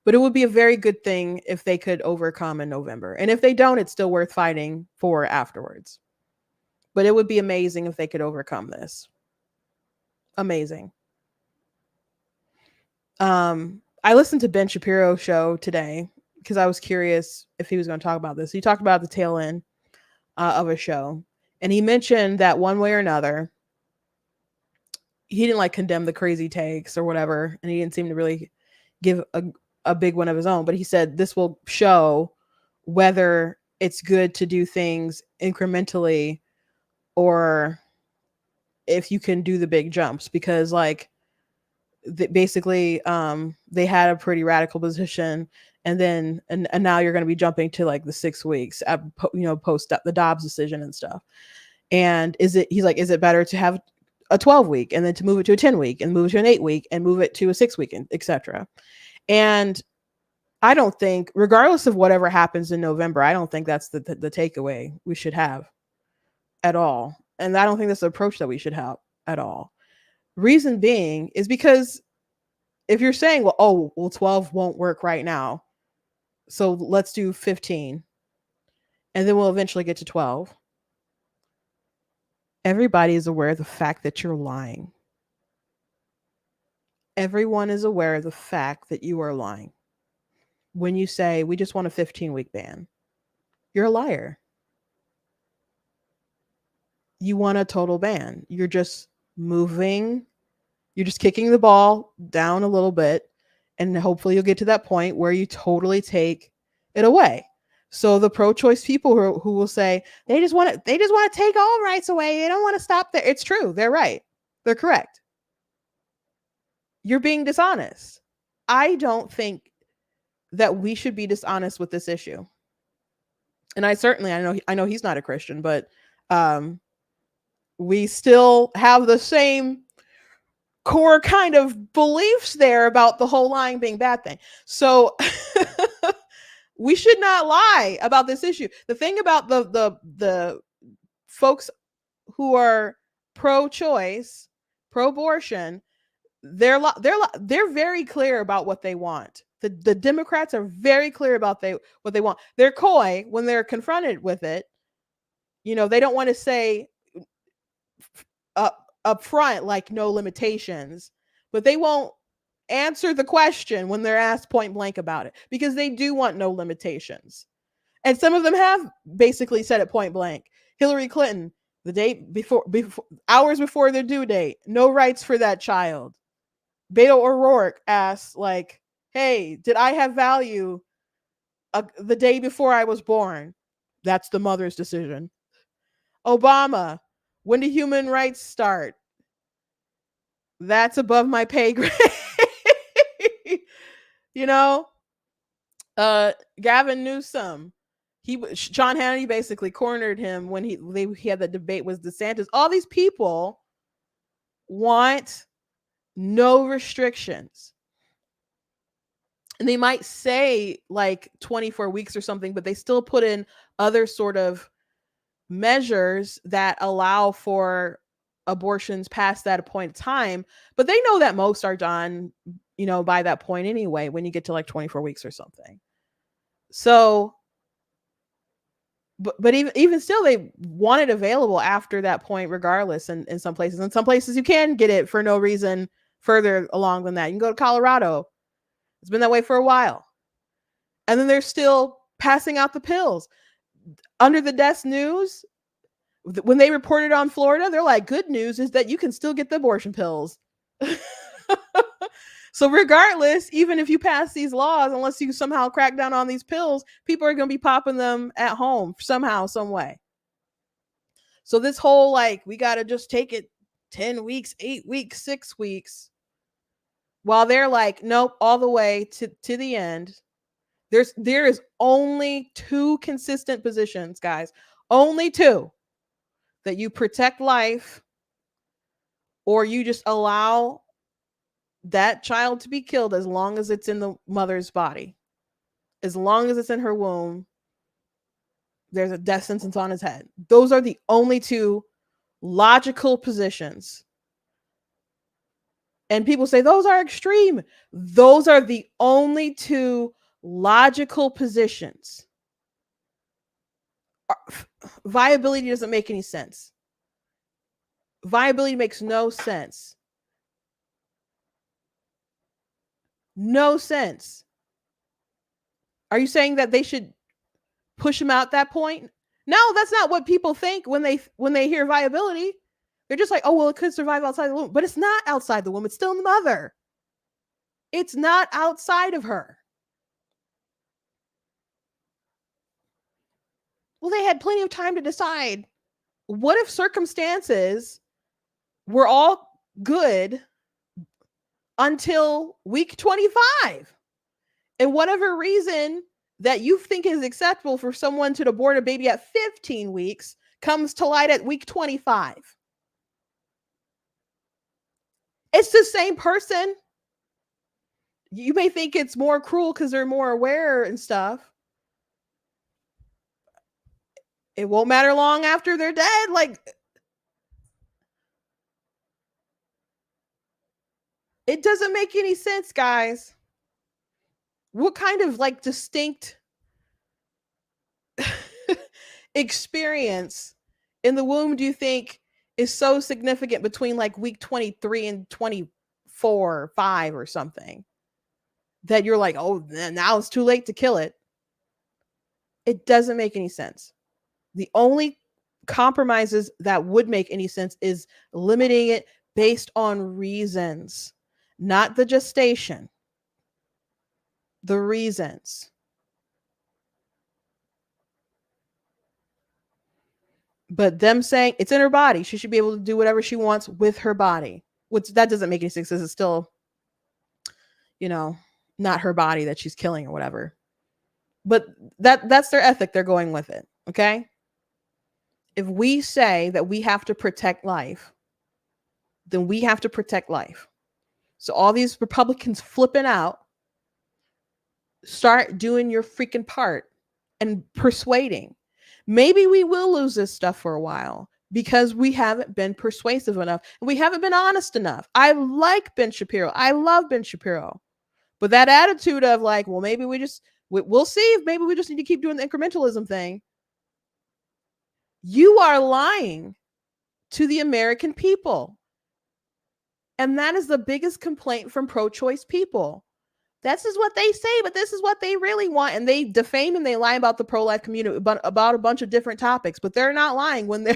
But it would be a very good thing if they could overcome in November. And if they don't, it's still worth fighting for afterwards. But it would be amazing if they could overcome this. Amazing. I listened to Ben Shapiro's show today because I was curious if he was going to talk about this. He talked about the tail end of a show. And he mentioned that one way or another, he didn't like condemn the crazy takes or whatever. And he didn't seem to really give a big one of his own, but he said this will show whether it's good to do things incrementally or if you can do the big jumps, because like basically they had a pretty radical position, and then and now you're going to be jumping to like the 6 weeks post the Dobbs decision and stuff. And he's like, is it better to have a 12 week and then to move it to a 10 week and move it to an 8 week and move it to a 6 week, etc. And I don't think, regardless of whatever happens in November, I don't think that's the takeaway we should have at all. And I don't think that's the approach that we should have at all. Reason being is because if you're saying, well, 12 won't work right now, so let's do 15, and then we'll eventually get to 12. Everybody is aware of the fact that you're lying. Everyone is aware of the fact that you are lying. When you say, we just want a 15-week ban, you're a liar. You want a total ban. You're just you're just kicking the ball down a little bit, and hopefully you'll get to that point where you totally take it away. So the pro-choice people who will say they just want to take all rights away, they don't want to stop there. It's true. They're right. They're correct. You're being dishonest. I don't think that we should be dishonest with this issue. And I know he's not a Christian, but we still have the same core kind of beliefs there about the whole lying being bad thing. So we should not lie about this issue. The thing about the folks who are pro-choice, pro-abortion, they're very clear about what they want. The Democrats are very clear about what they want. They're coy when they're confronted with it. You know, they don't want to say up front like no limitations, but they won't answer the question when they're asked point blank about it because they do want no limitations. And some of them have basically said it point blank. Hillary Clinton, the day before hours before their due date, no rights for that child. Beto O'Rourke asks, like, hey, did I have value the day before I was born? That's the mother's decision. Obama, when do human rights start? That's above my pay grade. You know, Gavin Newsom, Sean Hannity basically cornered him when he had the debate with DeSantis. All these people want no restrictions. And they might say like 24 weeks or something, but they still put in other sort of measures that allow for abortions past that point in time. But they know that most are done, you know, by that point anyway, when you get to like 24 weeks or something. So, but even still, they want it available after that point, regardless. And in some places, you can get it for no reason further along than that. You can go to Colorado. It's been that way for a while. And then they're still passing out the pills. Under the desk news, when they reported on Florida, they're like, good news is that you can still get the abortion pills. So regardless, even if you pass these laws, unless you somehow crack down on these pills, people are going to be popping them at home somehow, some way. So this whole like, we got to just take it 10 weeks, 8 weeks, 6 weeks, while they're like, nope, all the way to the end. There is only two consistent positions, guys. Only two. That you protect life, or you just allow that child to be killed as long as it's in the mother's body. As long as it's in her womb, there's a death sentence on his head. Those are the only two logical positions. And people say those are extreme. Those are the only two logical positions. Viability doesn't make any sense. Viability makes no sense. No sense. Are you saying that they should push him out that point? No, that's not what people think when they hear viability. They're just like, oh, well, it could survive outside the womb. But it's not outside the womb. It's still in the mother. It's not outside of her. Well, they had plenty of time to decide. What if circumstances were all good until week 25? And whatever reason that you think is acceptable for someone to abort a baby at 15 weeks comes to light at week 25. It's the same person. You may think it's more cruel because they're more aware and stuff. It won't matter long after they're dead. Like, it doesn't make any sense, guys. What kind of like distinct experience in the womb do you think is so significant between like week 23 and 24 or 5 or something that you're like, oh, now it's too late to kill it? It doesn't make any sense. The only compromises that would make any sense is limiting it based on reasons, not the gestation, the reasons. But them saying it's in her body, she should be able to do whatever she wants with her body, which that doesn't make any sense. It's still, you know, not her body that she's killing or whatever. But that's their ethic. They're going with it. Okay. If we say that we have to protect life, then we have to protect life. So all these Republicans flipping out, start doing your freaking part and persuading. Maybe we will lose this stuff for a while because we haven't been persuasive enough and we haven't been honest enough. I like Ben Shapiro. I love Ben Shapiro. But that attitude of like, well, maybe we'll see if maybe we just need to keep doing the incrementalism thing. You are lying to the American people. And that is the biggest complaint from pro-choice people. This is what they say, but this is what they really want. And they defame and they lie about the pro-life community, about a bunch of different topics, but they're not lying when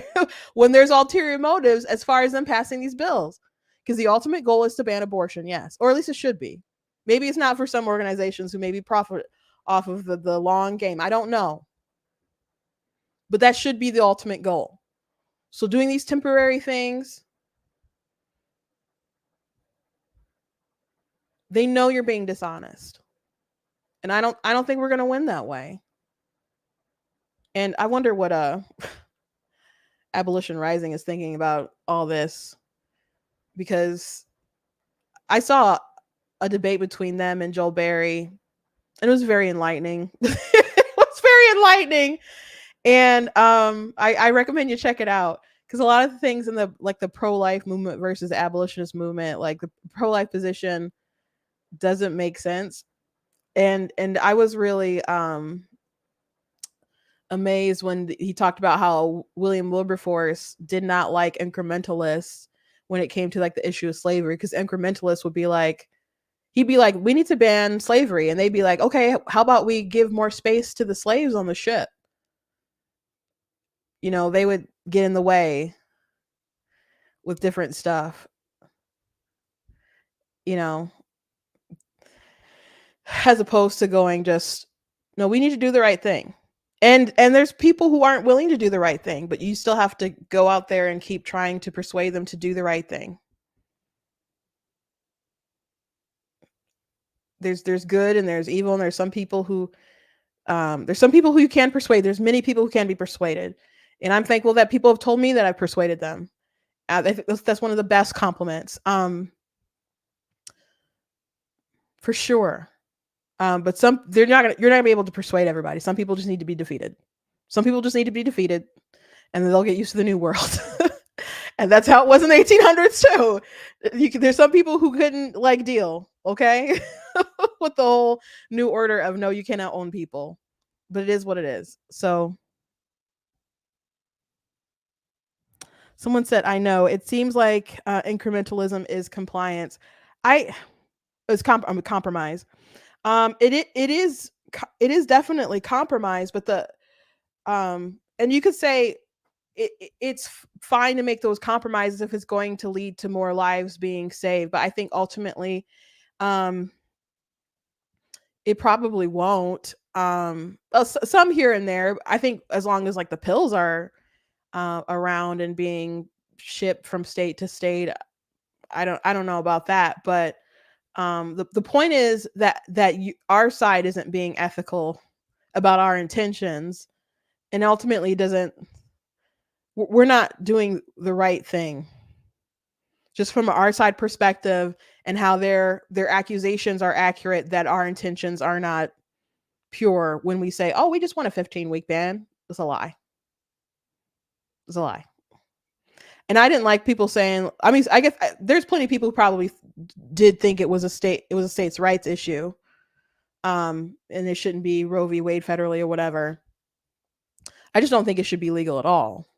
when there's ulterior motives as far as them passing these bills. Because the ultimate goal is to ban abortion, yes. Or at least it should be. Maybe it's not for some organizations who maybe profit off of the long game. I don't know. But that should be the ultimate goal. So doing these temporary things, they know you're being dishonest. And I don't think we're going to win that way. And I wonder what Abolition Rising is thinking about all this, because I saw a debate between them and Joel Berry, and it was very enlightening. It was very enlightening. And I recommend you check it out, because a lot of the things in the pro-life movement versus the abolitionist movement, like the pro-life position doesn't make sense. And I was really amazed when he talked about how William Wilberforce did not like incrementalists when it came to like the issue of slavery, because incrementalists would be like, he'd be like, we need to ban slavery, and they'd be like, okay, how about we give more space to the slaves on the ship? They would get in the way with different stuff, you know, as opposed to going just, no, we need to do the right thing. And there's people who aren't willing to do the right thing, but you still have to go out there and keep trying to persuade them to do the right thing. There's good and there's evil, and there's some people who you can persuade. There's many people who can be persuaded, and I'm thankful that people have told me that I've persuaded them. I think that's one of the best compliments, for sure. But you're not gonna be able to persuade everybody. Some people just need to be defeated. Some people just need to be defeated, and then they'll get used to the new world. And that's how it was in the 1800s too. There's some people who couldn't like deal, okay, with the whole new order of no, you cannot own people. But it is what it is. So someone said, I know it seems like incrementalism is compliance. Compromise. It is definitely compromise, but and you could say it's fine to make those compromises if it's going to lead to more lives being saved. But I think ultimately, it probably won't. Some here and there. I think as long as like the pills are around and being shipped from state to state, I don't know about that, but the point is that our side isn't being ethical about our intentions, and ultimately we're not doing the right thing, just from our side perspective, and how their accusations are accurate, that our intentions are not pure when we say, oh, we just want a 15-week ban. It's a lie. It's a lie. And I didn't like people saying, I mean, I guess there's plenty of people who probably did think it was a states' rights issue, and it shouldn't be Roe v. Wade federally or whatever. I just don't think it should be legal at all,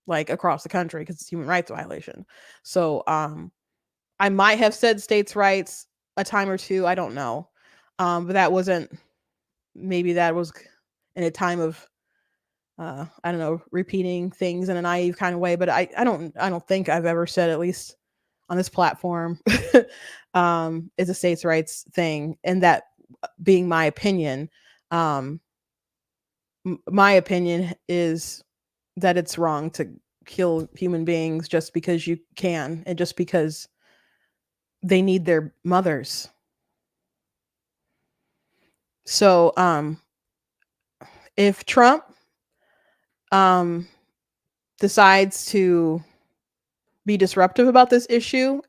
like across the country, because it's a human rights violation. So I might have said states' rights a time or two. I don't know, but that wasn't. Maybe that was in a time of I don't know, repeating things in a naive kind of way. But I don't think I've ever said, at least on this platform, is a states' rights thing, and that being my opinion. My opinion is that it's wrong to kill human beings just because you can, and just because they need their mothers. So if Trump decides to be disruptive about this issue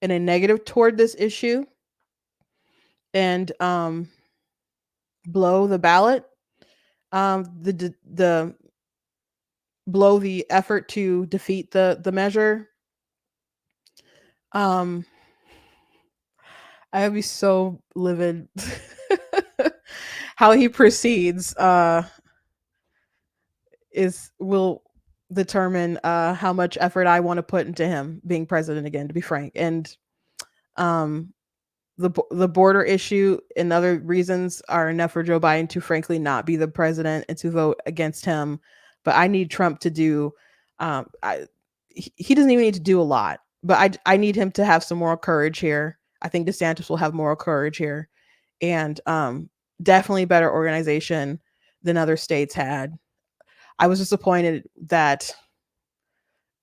in a negative toward this issue and blow the ballot, the blow the effort to defeat the measure. Um, I would be so livid. How he proceeds will determine how much effort I want to put into him being president again, to be frank. And um, the border issue and other reasons are enough for Joe Biden to frankly not be the president and to vote against him. But I need Trump to do. He doesn't even need to do a lot, but I need him to have some moral courage here. I think DeSantis will have moral courage here, and definitely better organization than other states had. I was disappointed that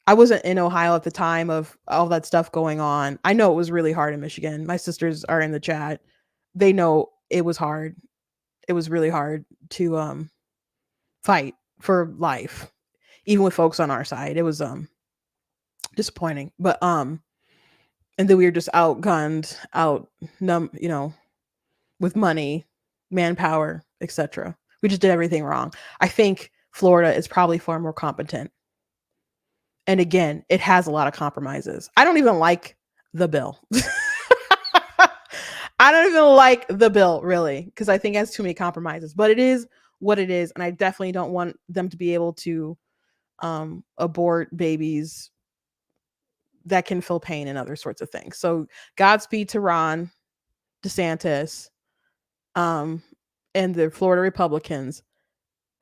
I wasn't in Ohio at the time of all that stuff going on. I know it was really hard in Michigan. My sisters are in the chat. They know it was hard. It was really hard to fight for life, even with folks on our side. It was disappointing. But and then we were just outgunned, with money, manpower, etc. We just did everything wrong. I think Florida is probably far more competent. And again, it has a lot of compromises. I don't even like the bill. I don't even like the bill, really, because I think it has too many compromises. But it is what it is. And I definitely don't want them to be able to abort babies that can feel pain and other sorts of things. So Godspeed to Ron DeSantis and the Florida Republicans.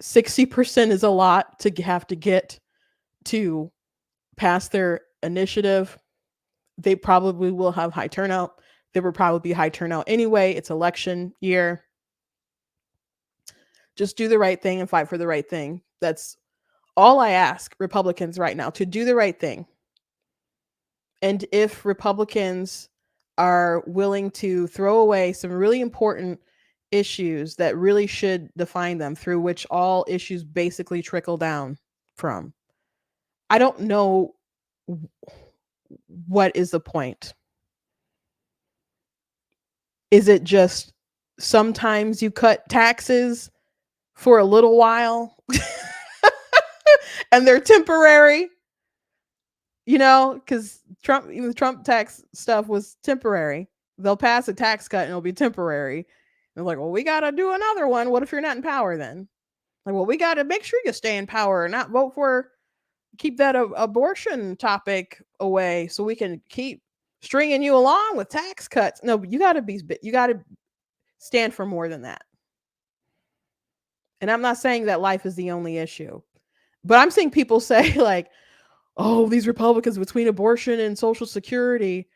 60% is a lot to have to get to pass their initiative. They probably will have high turnout. There will probably be high turnout anyway. It's election year. Just do the right thing and fight for the right thing. That's all I ask Republicans right now, to do the right thing. And if Republicans are willing to throw away some really important issues that really should define them, through which all issues basically trickle down from, I don't know what is the point. Is it just sometimes you cut taxes for a little while and they're temporary? Because even the Trump tax stuff was temporary. They'll pass a tax cut and it'll be temporary. They're like, well, we got to do another one. What if you're not in power then? Like, well, we got to make sure you stay in power and not vote keep that abortion topic away so we can keep stringing you along with tax cuts. No, you got to stand for more than that. And I'm not saying that life is the only issue, but I'm seeing people say like, oh, these Republicans between abortion and Social Security,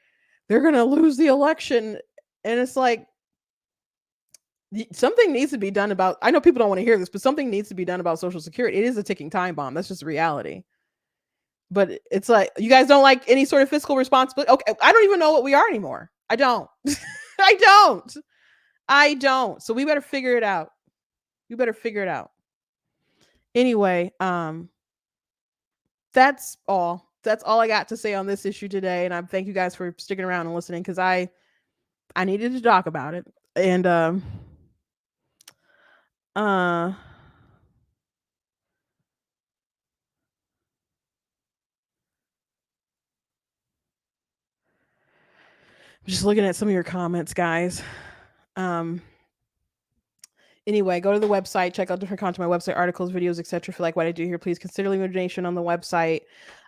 they're going to lose the election. And it's like, something needs to be done about, I know people don't want to hear this, but something needs to be done about Social Security. It is a ticking time bomb. That's just reality. But it's like, you guys don't like any sort of fiscal responsibility. Okay, I don't even know what we are anymore. I don't. I don't. So we better figure it out. Anyway, that's all. That's all I got to say on this issue today. And I thank you guys for sticking around and listening, because I needed to talk about it. And I'm just looking at some of your comments, guys. Anyway, go to the website, check out different content on my website, articles, videos, etc. If you like what I do here, please consider leaving a donation on the website.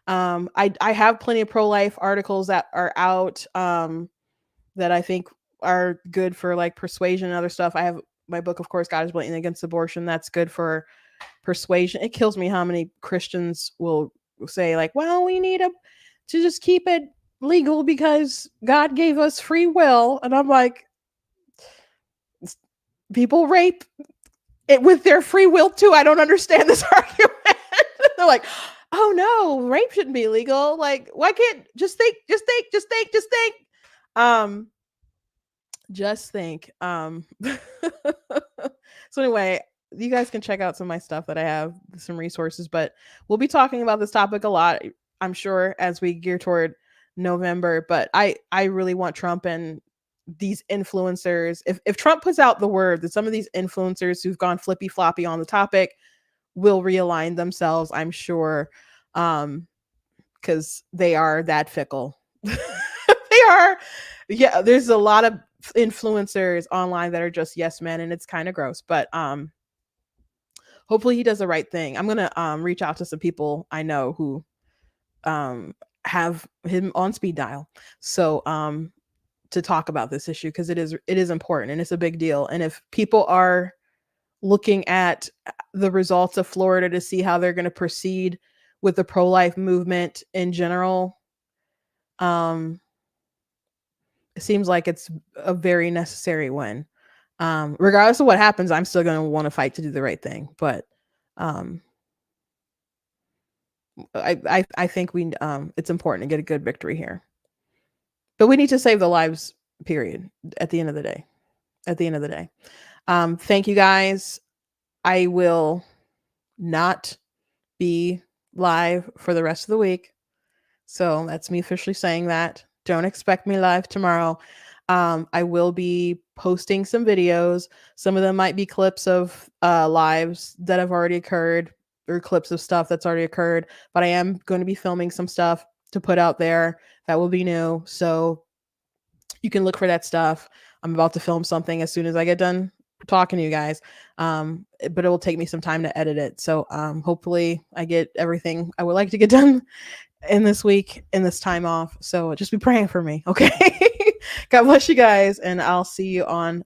I have plenty of pro-life articles that are out that I think are good for like persuasion and other stuff. I have my book, of course, God is Blatant Against Abortion. That's good for persuasion. It kills me how many Christians will say like, well, we need to just keep it legal because God gave us free will. And I'm like, people rape it with their free will too. I don't understand this argument. They're like, oh no, rape shouldn't be legal. Like, why can't just think. So anyway, you guys can check out some of my stuff that I have, some resources, but we'll be talking about this topic a lot, I'm sure, as we gear toward November, but I really want Trump and these influencers. If Trump puts out the word that some of these influencers who've gone flippy floppy on the topic will realign themselves, I'm sure, because they are that fickle. They are. Yeah, there's a lot of influencers online that are just yes men, and it's kind of gross. But hopefully he does the right thing. I'm gonna reach out to some people I know who um have him on speed dial. So to talk about this issue because it is important and it's a big deal. And if people are looking at the results of Florida to see how they're going to proceed with the pro-life movement in general, um, it seems like it's a very necessary win. Regardless of what happens, I'm still going to want to fight to do the right thing. But um, I think it's important to get a good victory here. But we need to save the lives. Period. At the end of the day. At the end of the day. Thank you guys. I will not be live for the rest of the week. So that's me officially saying that. Don't expect me live tomorrow. I will be posting some videos. Some of them might be clips of lives that have already occurred or clips of stuff that's already occurred. But I am going to be filming some stuff to put out there that will be new. So you can look for that stuff. I'm about to film something as soon as I get done talking to you guys. But it will take me some time to edit it. So hopefully I get everything I would like to get done in this week, in this time off. So just be praying for me. Okay. God bless you guys. And I'll see you on